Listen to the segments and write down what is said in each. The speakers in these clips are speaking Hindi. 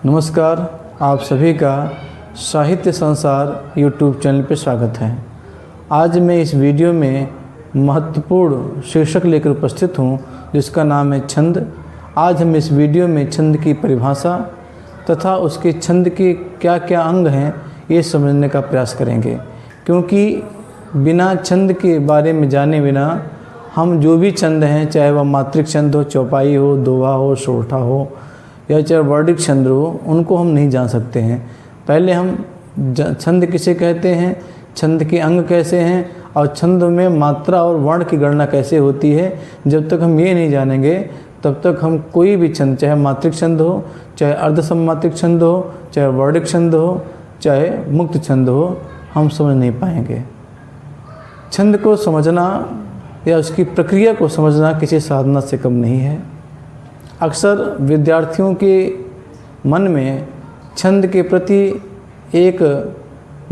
नमस्कार, आप सभी का साहित्य संसार यूट्यूब चैनल पर स्वागत है। आज मैं इस वीडियो में महत्वपूर्ण शीर्षक लेकर उपस्थित हूँ जिसका नाम है छंद। आज हम इस वीडियो में छंद की परिभाषा तथा उसके छंद के क्या क्या अंग हैं ये समझने का प्रयास करेंगे, क्योंकि बिना छंद के बारे में जाने बिना हम जो भी छंद हैं, चाहे वह मात्रिक छंद हो, चौपाई हो, दोहा हो, सोरठा हो या चाहे वर्णिक छंद हो, उनको हम नहीं जान सकते हैं। पहले हम छंद किसे कहते हैं, छंद के अंग कैसे हैं और छंद में मात्रा और वर्ण की गणना कैसे होती है, जब तक हम ये नहीं जानेंगे तब तक हम कोई भी छंद, चाहे मात्रिक छंद हो, चाहे अर्धसमात्रिक छंद हो, चाहे वर्णिक छंद हो, चाहे मुक्त छंद हो, हम समझ नहीं पाएंगे। छंद को समझना या उसकी प्रक्रिया को समझना किसी साधना से कम नहीं है। अक्सर विद्यार्थियों के मन में छंद के प्रति एक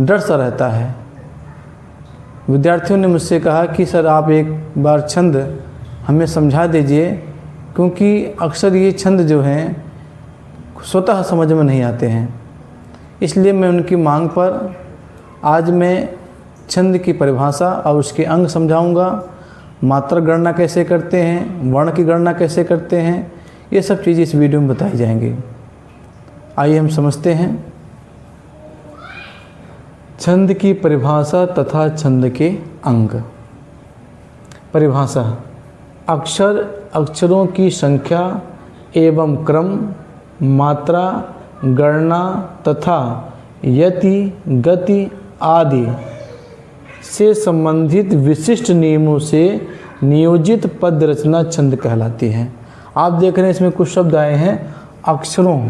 डर सा रहता है। विद्यार्थियों ने मुझसे कहा कि सर आप एक बार छंद हमें समझा दीजिए, क्योंकि अक्सर ये छंद जो हैं स्वतः समझ में नहीं आते हैं। इसलिए मैं उनकी मांग पर आज मैं छंद की परिभाषा और उसके अंग समझाऊंगा। मात्रा गणना कैसे करते हैं, वर्ण की गणना कैसे करते हैं, ये सब चीज़ें इस वीडियो में बताई जाएंगी। आइए हम समझते हैं छंद की परिभाषा तथा छंद के अंग। परिभाषा: अक्षरों की संख्या एवं क्रम, मात्रा, गणना तथा यति, गति आदि से संबंधित विशिष्ट नियमों से नियोजित पद रचना छंद कहलाती है। आप देख रहे हैं इसमें कुछ शब्द आए हैं अक्षरों,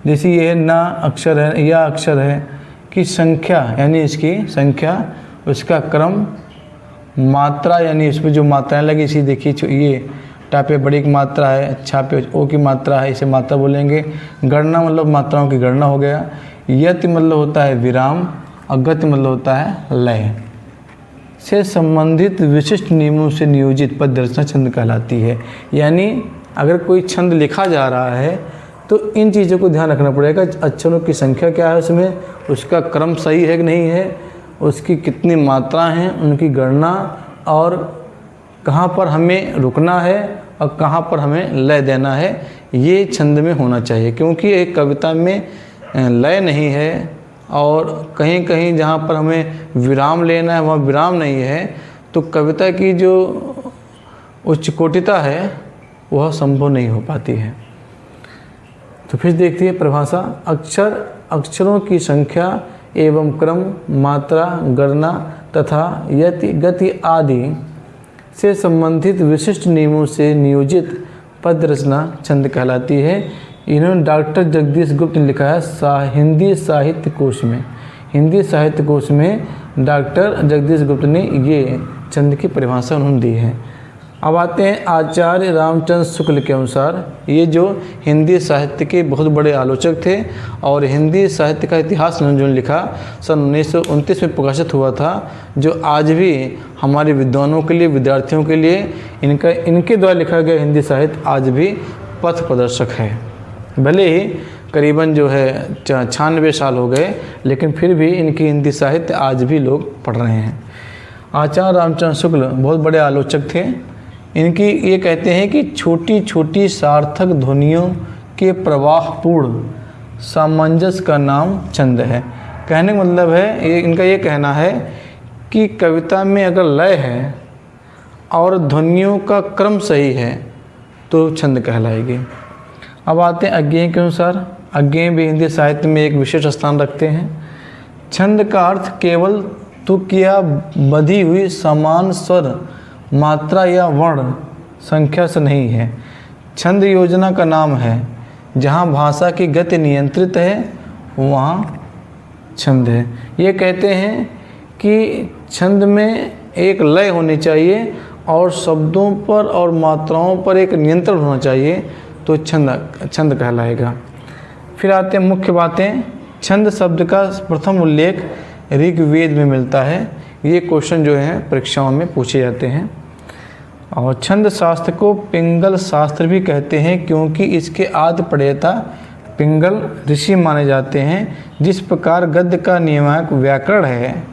जैसे ये ना अक्षर है या अक्षर है कि संख्या यानी इसकी संख्या, उसका क्रम, मात्रा यानी इसमें जो मात्राएं लगी, इसी देखिए ये टा पे बड़ी की मात्रा है, छा पे ओ की मात्रा है, इसे मात्रा बोलेंगे। गणना मतलब मात्राओं की गणना हो गया। यति मतलब होता है विराम और गति मतलब होता है लय। से संबंधित विशिष्ट नियमों से नियोजित पद रचना छंद कहलाती है। यानी अगर कोई छंद लिखा जा रहा है तो इन चीज़ों को ध्यान रखना पड़ेगा। अक्षरों की संख्या क्या है, उसमें उसका क्रम सही है कि नहीं है, उसकी कितनी मात्रा हैं, उनकी गणना, और कहाँ पर हमें रुकना है और कहाँ पर हमें लय देना है, ये छंद में होना चाहिए। क्योंकि एक कविता में लय नहीं है और कहीं कहीं जहाँ पर हमें विराम लेना है वहाँ विराम नहीं है, तो कविता की जो उच्च कोटिता है वह संभव नहीं हो पाती है। तो फिर देखते हैं परिभाषा। अक्षरों की संख्या एवं क्रम, मात्रा, गणना तथा यति, गति आदि से संबंधित विशिष्ट नियमों से नियोजित पद रचना छंद कहलाती है। इन्होंने डॉक्टर जगदीश गुप्त ने लिखा है हिंदी साहित्य कोश में। हिंदी साहित्य कोश में डॉक्टर जगदीश गुप्त ने ये छंद की परिभाषा उन्होंने दी है। अब आते हैं आचार्य रामचंद्र शुक्ल के अनुसार। ये जो हिंदी साहित्य के बहुत बड़े आलोचक थे और हिंदी साहित्य का इतिहास उन्होंने जो लिखा सन 1929 में प्रकाशित हुआ था, जो आज भी हमारे विद्वानों के लिए, विद्यार्थियों के लिए इनके द्वारा लिखा गया हिंदी साहित्य आज भी पथ प्रदर्शक है। भले ही करीबन जो है 96 साल हो गए, लेकिन फिर भी इनकी हिंदी साहित्य आज भी लोग पढ़ रहे हैं। आचार्य रामचंद्र शुक्ल बहुत बड़े आलोचक थे। इनकी ये कहते हैं कि छोटी छोटी सार्थक ध्वनियों के प्रवाहपूर्ण सामंजस्य का नाम छंद है। कहने का मतलब है, इनका ये कहना है कि कविता में अगर लय है और ध्वनियों का क्रम सही है तो छंद कहलाएगी। अब आते हैं अज्ञेय के अनुसार। अज्ञेय भी हिंदी साहित्य में एक विशेष स्थान रखते हैं। छंद का अर्थ केवल तुक या बधी हुई समान स्वर, मात्रा या वर्ण संख्या से नहीं है। छंद योजना का नाम है। जहाँ भाषा की गति नियंत्रित है वहाँ छंद है। ये कहते हैं कि छंद में एक लय होनी चाहिए और शब्दों पर और मात्राओं पर एक नियंत्रण होना चाहिए, तो छंद कहलाएगा। फिर आते हैं मुख्य बातें। छंद शब्द का प्रथम उल्लेख ऋग्वेद में मिलता है। ये क्वेश्चन जो हैं परीक्षाओं में पूछे जाते हैं। और छंद शास्त्र को पिंगल शास्त्र भी कहते हैं, क्योंकि इसके आद्य प्रणेता पिंगल ऋषि माने जाते हैं। जिस प्रकार गद्य का नियामक व्याकरण है,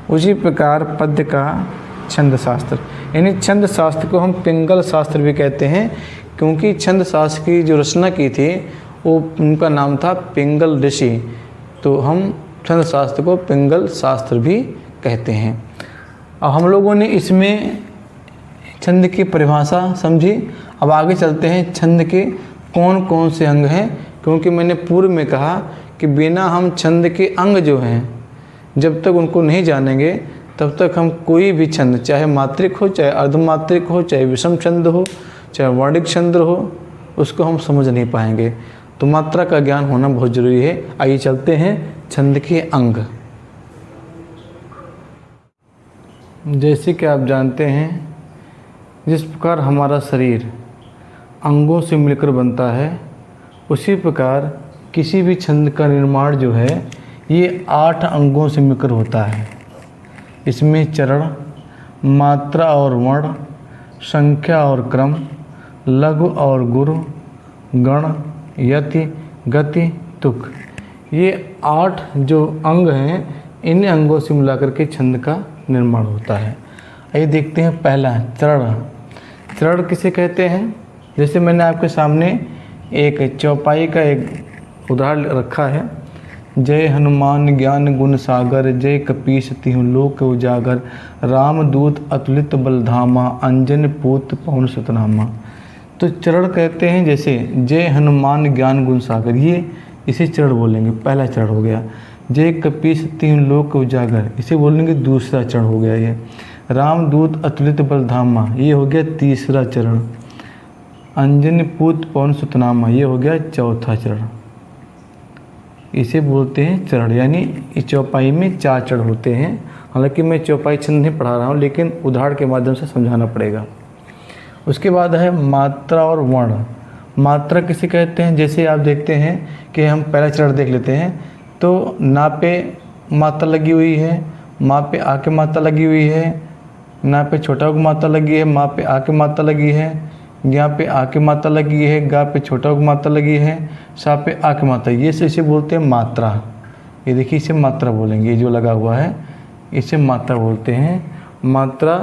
उसी प्रकार पद्य का छंद शास्त्र, यानी छंद शास्त्र को हम पिंगल शास्त्र भी कहते हैं, क्योंकि छंद शास्त्र की जो रचना की थी वो उनका नाम था पिंगल ऋषि, तो हम छंद शास्त्र को पिंगल शास्त्र भी कहते हैं। अब हम लोगों ने इसमें छंद की परिभाषा समझी। अब आगे चलते हैं छंद के कौन कौन से अंग हैं, क्योंकि मैंने पूर्व में कहा कि बिना हम छंद के अंग जो हैं, जब तक उनको नहीं जानेंगे तब तक हम कोई भी छंद, चाहे मात्रिक हो, चाहे अर्धमात्रिक हो, चाहे विषम छंद हो, चाहे वर्णिक छंद हो, उसको हम समझ नहीं पाएंगे। तो मात्रा का ज्ञान होना बहुत ज़रूरी है। आइए चलते हैं छंद के अंग। जैसे कि आप जानते हैं, जिस प्रकार हमारा शरीर अंगों से मिलकर बनता है, उसी प्रकार किसी भी छंद का निर्माण जो है ये 8 अंगों से मिलकर होता है। इसमें चरण, मात्रा और वर्ण, संख्या और क्रम, लघु और गुरु, गण, यति, गति, तुक, ये 8 जो अंग हैं, इन अंगों से मिलाकर के छंद का निर्माण होता है। आइए देखते हैं पहला चरण। चरण किसे कहते हैं? जैसे मैंने आपके सामने एक चौपाई का एक उदाहरण रखा है। जय हनुमान ज्ञान गुण सागर, जय कपीस तिहुँ लोक उजागर, रामदूत अतुलित बलधामा, अंजन पूत पवन सुतनामा। तो चरण कहते हैं, जैसे जय हनुमान ज्ञान गुण सागर, ये इसे चरण बोलेंगे, पहला चरण हो गया। जय कपीस तिहुँ लोक उजागर, इसे बोलेंगे दूसरा चरण हो गया। ये रामदूत अतुलित बलधामा, ये हो गया तीसरा चरण। अंजन पूत पवन सुतनामा, ये हो गया चौथा चरण। इसे बोलते हैं चरण, यानी इस चौपाई में 4 चरण होते हैं। हालांकि मैं चौपाई छंद नहीं पढ़ा रहा हूँ, लेकिन उदाहरण के माध्यम से समझाना पड़ेगा। उसके बाद है मात्रा और वर्ण। मात्रा किसे कहते हैं? जैसे आप देखते हैं कि हम पहला चरण देख लेते हैं, तो ना पे मात्रा लगी हुई है, माँ पे आके मात्रा लगी हुई है, ना पे छोटा को मात्रा लगी है, माँ पे आके मात्रा लगी है, यहाँ पे आके मात्रा लगी है, गा पे छोटा को मात्रा लगी है, सा पे आके मात्रा, ये से इसे बोलते हैं मात्रा। ये देखिए, इसे मात्रा बोलेंगे। ये जो लगा हुआ है इसे मात्रा बोलते हैं। मात्रा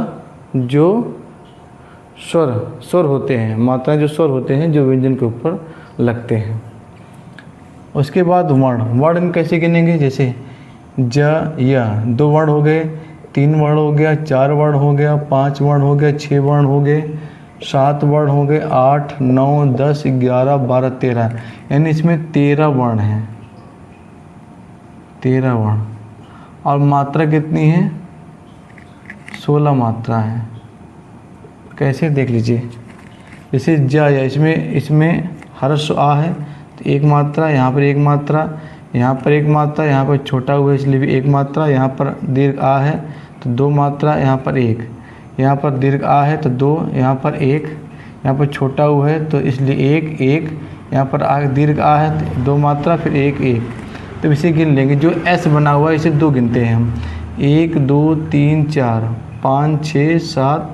जो स्वर होते हैं, मात्राएं जो स्वर होते हैं, जो व्यंजन के ऊपर लगते हैं। उसके बाद वर्ण। वर्ण कैसे गिनेंगे? जैसे ज, या, 2 वर्ण हो गए, 3 वर्ण हो गया, 4 वर्ण हो गया, 5 वर्ण हो गया, 6 वर्ण हो गए, 7 वर्ण हो गए, 8, 9, 10, 11, 12, 13, यानी इसमें 13 वर्ण हैं। 13 वर्ण। और मात्रा कितनी है? 16 मात्रा है। कैसे देख लीजिए, जैसे ज, या, इसमें हर्ष आ है तो 1 मात्रा, यहाँ पर 1 मात्रा, यहाँ पर 1 मात्रा, यहाँ पर छोटा हुआ है इसलिए भी 1 मात्रा, यहाँ पर दीर्घ आ है तो 2 मात्रा, यहाँ पर 1, यहाँ पर दीर्घ आ है तो 2, यहाँ पर 1, यहाँ पर छोटा हुआ है तो इसलिए 1, 1, यहाँ पर आ दीर्घ आ है तो 2 मात्रा, फिर 1, 1, तो इसे गिन लेंगे। जो एस बना हुआ है इसे 2 गिनते हैं हम। 1, 2, 3, 4, 5, 6, 7,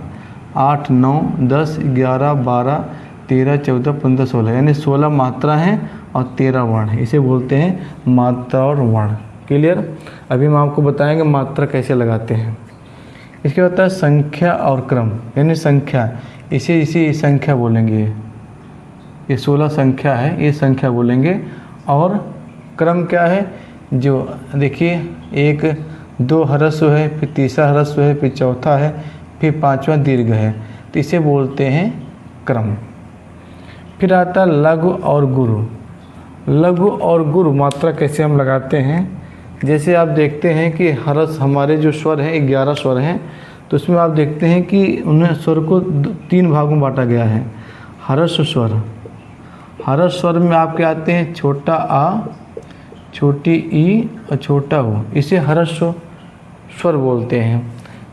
8, 9, 10, 11, 12, 13, 14, 15, 16, यानी 16 मात्रा हैं और 13 वर्ण हैं। इसे बोलते हैं मात्रा और वर्ण। क्लियर? अभी हम आपको बताएंगे मात्रा कैसे लगाते हैं। इसके बाद है संख्या और क्रम, यानी संख्या, इसी संख्या बोलेंगे। ये 16 संख्या है, ये संख्या बोलेंगे। और क्रम क्या है? जो देखिए, 1, 2 ह्रस्व है, फिर तीसरा ह्रस्व है, फिर चौथा है, फिर 5वां दीर्घ है, तो इसे बोलते हैं क्रम। फिर आता है लघु और गुरु। लघु और गुरु मात्रा कैसे हम लगाते हैं? जैसे आप देखते हैं कि हर्ष, हमारे जो स्वर हैं 11 स्वर हैं, तो उसमें आप देखते हैं कि उन्हें स्वर को 3 भागों में बांटा गया है। हर्ष स्वर, हर्ष स्वर में आपके आते हैं छोटा आ, छोटी ई और छोटा ऊ, इसे हर्ष स्वर बोलते हैं।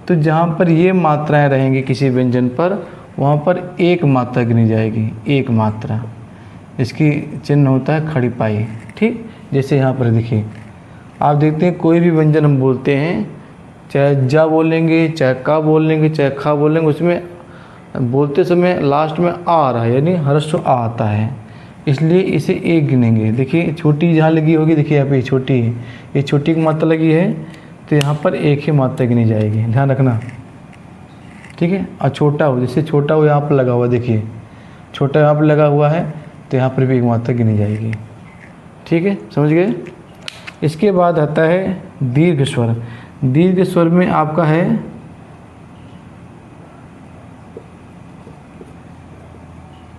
तो जहाँ पर ये मात्राएं रहेंगी किसी व्यंजन पर, वहाँ पर 1 मात्रा गिनी जाएगी, 1 मात्रा। इसकी चिन्ह होता है खड़ी पाई। ठीक, जैसे यहाँ पर देखिए, आप देखते हैं कोई भी व्यंजन हम बोलते हैं, चाहे जा बोलेंगे, चाहे का बोलेंगे, चाहे खा बोलेंगे, उसमें बोलते समय लास्ट में आ रहा है, यानी हर्ष आ आता है। इसलिए इसे एक गिनेंगे। देखिए छोटी जहाँ लगी होगी, देखिए यहाँ पे छोटी है, ये छोटी की मात्रा लगी है तो यहाँ पर एक ही मात्रा गिनी जाएगी, ध्यान रखना, ठीक है। और छोटा हो, जैसे छोटा हो यहाँ पर लगा हुआ, देखिए छोटा यहाँ पर लगा हुआ है तो यहाँ पर भी एक मात्रा गिनी जाएगी, ठीक है, समझ गए। इसके बाद आता है दीर्घ स्वर। दीर्घ स्वर में आपका है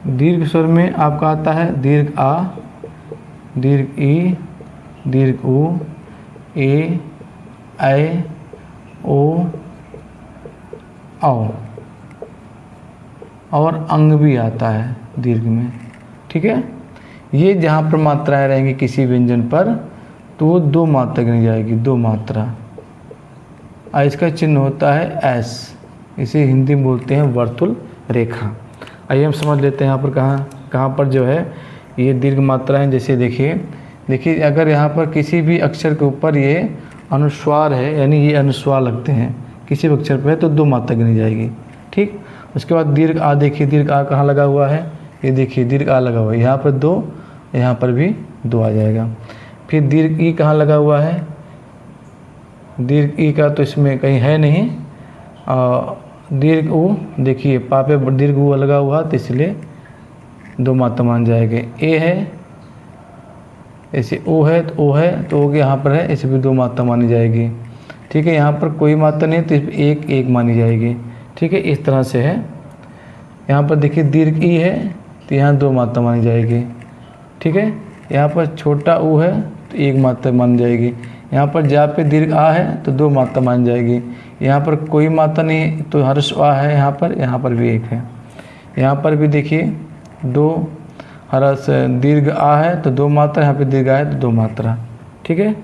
दीर्घ स्वर में आपका आता है दीर्घ आ, दीर्घ ई, दीर्घ उ, ए, ऐ, ओ, औ, और अंग भी आता है दीर्घ में, ठीक है। ये जहाँ पर मात्राएं रहेंगी किसी व्यंजन पर तो वो दो मात्रा गिनी जाएगी, दो मात्रा। और इसका चिन्ह होता है एस, इसे हिंदी में बोलते हैं वर्तुल रेखा। आइए हम समझ लेते हैं यहाँ पर कहाँ पर जो है ये दीर्घ मात्रा है। जैसे देखिए अगर यहाँ पर किसी भी अक्षर के ऊपर ये अनुस्वार है, यानी ये अनुस्वार लगते हैं किसी भी अक्षर पर है तो दो मात्रा गिनी जाएगी, ठीक। उसके बाद दीर्घ आ, देखिए दीर्घ आ कहाँ लगा हुआ है, ये देखिए दीर्घ आ लगा हुआ है, यहाँ पर दो, यहाँ पर भी दो आ जाएगा। फिर दीर्घ ई कहाँ लगा हुआ है, दीर्घ ई का तो इसमें कहीं है नहीं। दीर्घ उ, देखिए पा पे दीर्घ उ लगा हुआ तो इसलिए दो मात्रा मान जाएंगे। ए है, ऐसे ओ है तो ओ है तो ओ के यहाँ पर है, इसे भी दो मात्रा मानी जाएगी, ठीक है। यहाँ पर कोई मात्रा नहीं तो एक एक मानी जाएगी, ठीक है। इस तरह से है। यहाँ पर देखिए दीर्घ ई है तो यहाँ दो मात्रा मानी जाएगी, ठीक है। यहाँ पर छोटा ऊ है तो एक मात्रा मान जाएगी। यहाँ पर जहाँ पे दीर्घ आ है तो दो मात्रा मान जाएगी। यहाँ पर कोई मात्रा नहीं तो हर्ष आ है, यहाँ पर भी एक है। यहाँ पर भी देखिए दो हर्ष दीर्घ आ है तो दो मात्रा, यहाँ पे दीर्घ आ है तो दो मात्रा, ठीक है।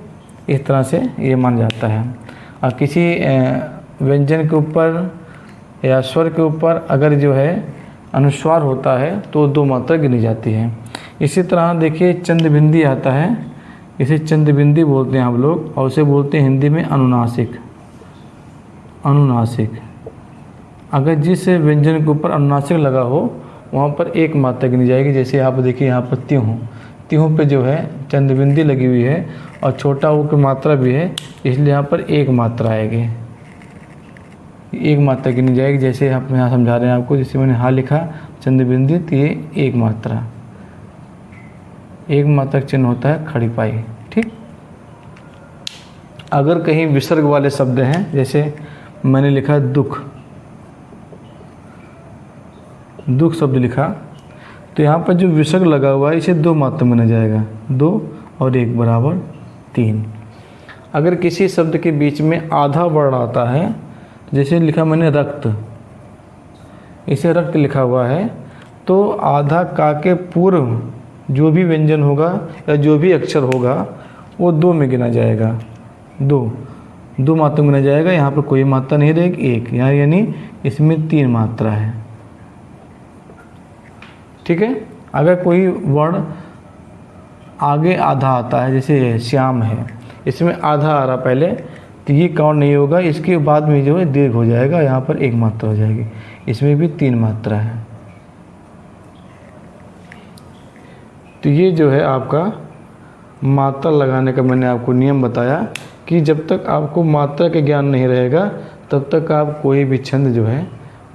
इस तरह से ये मान जाता है। और किसी व्यंजन के ऊपर या स्वर के ऊपर अगर जो है अनुस्वार होता है तो दो मात्रा गिनी जाती है। इसी तरह देखिए चंद्रबिंदी आता है, इसे चंद्रबिंदी बोलते हैं हम लोग, और उसे बोलते हैं हिंदी में अनुनासिक। अनुनासिक, अगर जिस व्यंजन के ऊपर अनुनासिक लगा हो वहाँ पर एक मात्रा गिनी जाएगी। जैसे आप देखिए यहाँ पर त्यों पे जो है चंद्रबिंदी लगी हुई है और छोटा ऊ की मात्रा भी है, इसलिए यहाँ पर एक मात्रा आएगी, एक मात्रा गिनी जाएगी। जैसे आप यहाँ समझा रहे हैं आपको, जैसे मैंने हाँ लिखा चंद्रबिंदी तो ये एक मात्रा, एक मात्रा चिन्ह होता है खड़ी पाई, ठीक। अगर कहीं विसर्ग वाले शब्द हैं, जैसे मैंने लिखा दुख, दुख शब्द लिखा तो यहाँ पर जो विसर्ग लगा हुआ है इसे दो मात्रा माना जाएगा, दो और एक बराबर तीन। अगर किसी शब्द के बीच में आधा वर्ण आता है, जैसे लिखा मैंने रक्त, इसे रक्त लिखा हुआ है तो आधा का के पूर्व जो भी व्यंजन होगा या जो भी अक्षर होगा वो दो में गिना जाएगा, दो मात्रा में गिना जाएगा। यहाँ पर कोई मात्रा नहीं रहेगी, एक, यहाँ यानी इसमें तीन मात्रा है, ठीक है। अगर कोई वर्ण आगे आधा आता है, जैसे श्याम है, इसमें आधा आ रहा पहले तो ये काउंट नहीं होगा, इसके बाद में जो है दीर्घ हो जाएगा, यहाँ पर एक मात्रा हो जाएगी, इसमें भी तीन मात्रा है। तो ये जो है आपका मात्रा लगाने का मैंने आपको नियम बताया कि जब तक आपको मात्रा का ज्ञान नहीं रहेगा तब तक आप कोई भी छंद जो है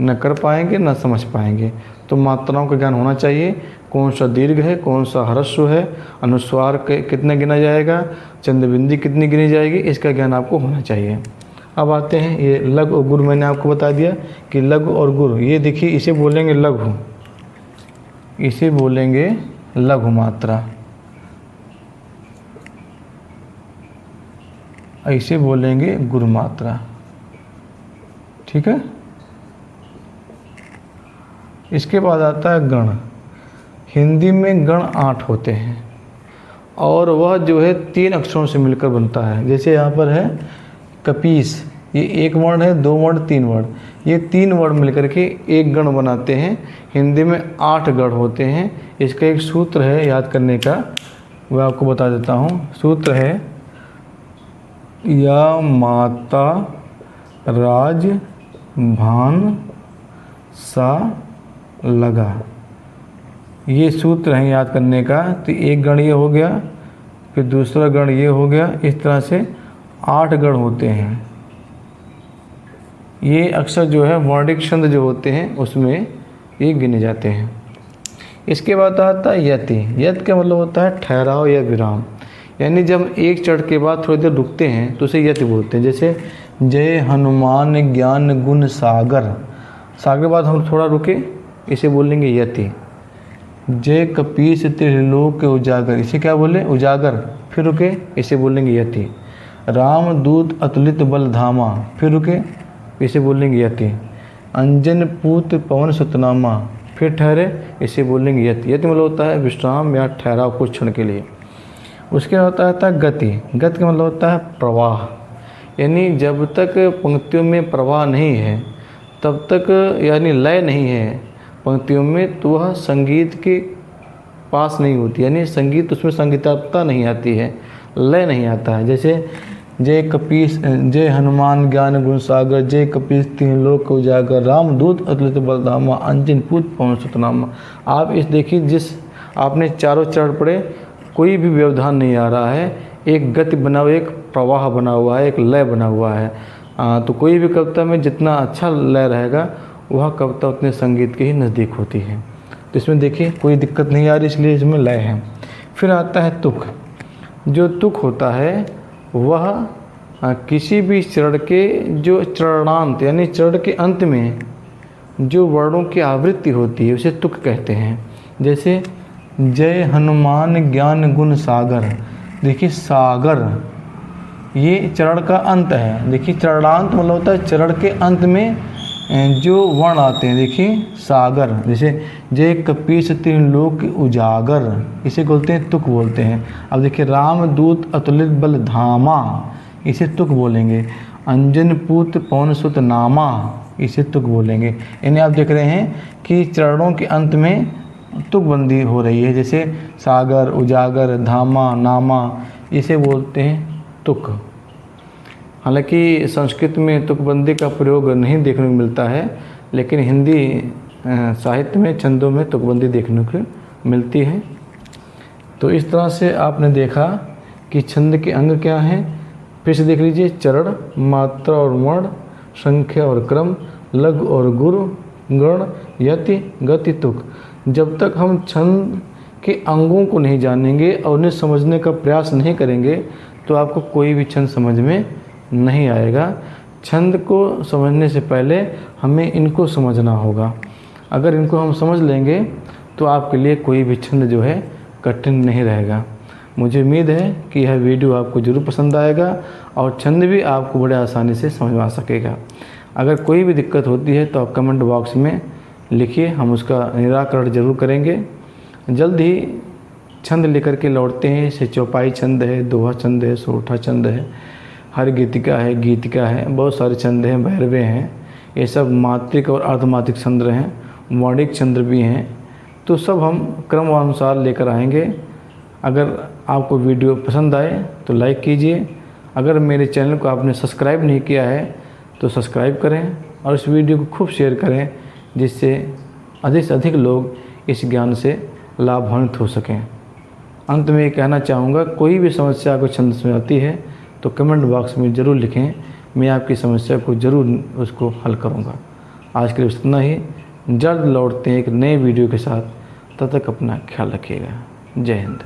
न कर पाएंगे न समझ पाएंगे। तो मात्राओं का ज्ञान होना चाहिए, कौन सा दीर्घ है, कौन सा ह्रस्व है, अनुस्वार के कितना गिना जाएगा, चंद्रबिंदी कितनी गिनी जाएगी, इसका ज्ञान आपको होना चाहिए। अब आते हैं ये लघु और गुरु। मैंने आपको बता दिया कि लघु और गुरु, ये देखिए इसे बोलेंगे लघु, इसे बोलेंगे लघु मात्रा, ऐसे बोलेंगे गुरु मात्रा, ठीक है। इसके बाद आता है गण। हिंदी में गण 8 होते हैं और वह जो है 3 अक्षरों से मिलकर बनता है। जैसे यहाँ पर है कपीस, ये एक वर्ण है, 2 वर्ण, 3 वर्ण, ये 3 वर्ण मिलकर के एक गण बनाते हैं। हिंदी में 8 गण होते हैं। इसका एक सूत्र है याद करने का, वह आपको बता देता हूँ। सूत्र है या माता राज भान सा लगा, ये सूत्र हैं याद करने का। तो एक गण ये हो गया, फिर दूसरा गण ये हो गया, इस तरह से 8 गण होते हैं। ये अक्सर जो है वर्णिक छंद जो होते हैं उसमें ये गिने जाते हैं। इसके बाद आता है यति। यत का मतलब होता है ठहराव या विराम, यानी जब एक चढ़ के बाद थोड़ी देर रुकते हैं तो उसे यति बोलते हैं। जैसे जय हनुमान ज्ञान गुण सागर, सागर के बाद हम थोड़ा रुके, इसे बोलेंगे यति। जय कपीस त्रिलोक उजागर, इसे क्या बोले उजागर, फिर रुके, इसे बोलेंगे यति। राम दूत अतुलित बल धामा, फिर रुके, इसे बोलेंगे यति। अंजन पूत पवन सुतनामा, फिर ठहरे, इसे बोलेंगे यति। यति मतलब होता है विश्राम या ठहराव कुछ क्षण के लिए। उसके बाद होता है गति। गति का मतलब होता है प्रवाह, यानी जब तक पंक्तियों में प्रवाह नहीं है तब तक, यानी लय नहीं है पंक्तियों में, तो वह संगीत के पास नहीं होती, यानी संगीत उसमें संगीतात्मकता नहीं आती है, लय नहीं आता है। जैसे जय कपीस, जय हनुमान ज्ञान गुण सागर, जय कपीस त्रिलोक उजागर, रामदूत अतुलित बलधामा, अंजन पूत पवन सुतनामा। आप इस देखिए, जिस आपने चारों चरण पढ़े, कोई भी व्यवधान नहीं आ रहा है, एक गति बना हुआ, एक प्रवाह बना हुआ है, एक लय बना हुआ है। तो कोई भी कविता में जितना अच्छा लय रहेगा वह कविता उतने संगीत के ही नज़दीक होती है। तो इसमें देखिए कोई दिक्कत नहीं आ रही, इसलिए इसमें लय है। फिर आता है तुक। जो तुक होता है वह किसी भी चरण के जो चरणांत, यानी चरण के अंत में जो वर्णों की आवृत्ति होती है उसे तुक कहते हैं। जैसे जय हनुमान ज्ञान गुण सागर, देखिए सागर ये चरण का अंत है। देखिए चरणांत मतलब होता है चरण के अंत में जो वर्ण आते हैं। देखिए सागर, जैसे जय कपीस त्रिलोक उजागर, इसे बोलते हैं तुक बोलते हैं। अब देखिए रामदूत अतुलित बल धामा, इसे तुक बोलेंगे। अंजन पूत पवन सुत नामा, इसे तुक बोलेंगे। इन्हें आप देख रहे हैं कि चरणों के अंत में तुकबंदी हो रही है। जैसे सागर, उजागर, धामा, नामा, इसे बोलते हैं तुक। हालांकि संस्कृत में तुकबंदी का प्रयोग नहीं देखने को मिलता है, लेकिन हिंदी साहित्य में छंदों में तुकबंदी देखने को मिलती है। तो इस तरह से आपने देखा कि छंद के अंग क्या हैं। फिर से देख लीजिए, चरण, मात्रा और वर्ण, संख्या और क्रम, लघु और गुरु, गण, यति, गति, तुक। जब तक हम छंद के अंगों को नहीं जानेंगे और उन्हें समझने का प्रयास नहीं करेंगे तो आपको कोई भी छंद समझ में नहीं आएगा। छंद को समझने से पहले हमें इनको समझना होगा। अगर इनको हम समझ लेंगे तो आपके लिए कोई भी छंद जो है कठिन नहीं रहेगा। मुझे उम्मीद है कि यह वीडियो आपको ज़रूर पसंद आएगा और छंद भी आपको बड़े आसानी से समझ में आ सकेगा। अगर कोई भी दिक्कत होती है तो आप कमेंट बॉक्स में लिखिए, हम उसका निराकरण ज़रूर करेंगे। जल्द ही छंद लेकर के लौटते हैं। जैसे चौपाई छंद है, दोहा छंद है, सोरठा छंद है, हर गीतिका है, गीतिका है, बहुत सारे छंद हैं, भैरवे हैं। ये सब मात्रिक और अर्धमात्रिक छंद हैं, वर्णिक छंद भी हैं। तो सब हम क्रमानुसार लेकर आएंगे। अगर आपको वीडियो पसंद आए तो लाइक कीजिए। अगर मेरे चैनल को आपने सब्सक्राइब नहीं किया है तो सब्सक्राइब करें और इस वीडियो को खूब शेयर करें, जिससे अधिक से अधिक लोग इस ज्ञान से लाभान्वित हो सकें। अंत में ये कहना चाहूँगा, कोई भी समस्या को छंद में आती है तो कमेंट बॉक्स में ज़रूर लिखें, मैं आपकी समस्या को ज़रूर उसको हल करूँगा। आज के लिए इतना ही। जल्द लौटते हैं एक नए वीडियो के साथ, तब तक अपना ख्याल रखिएगा। जय हिंद।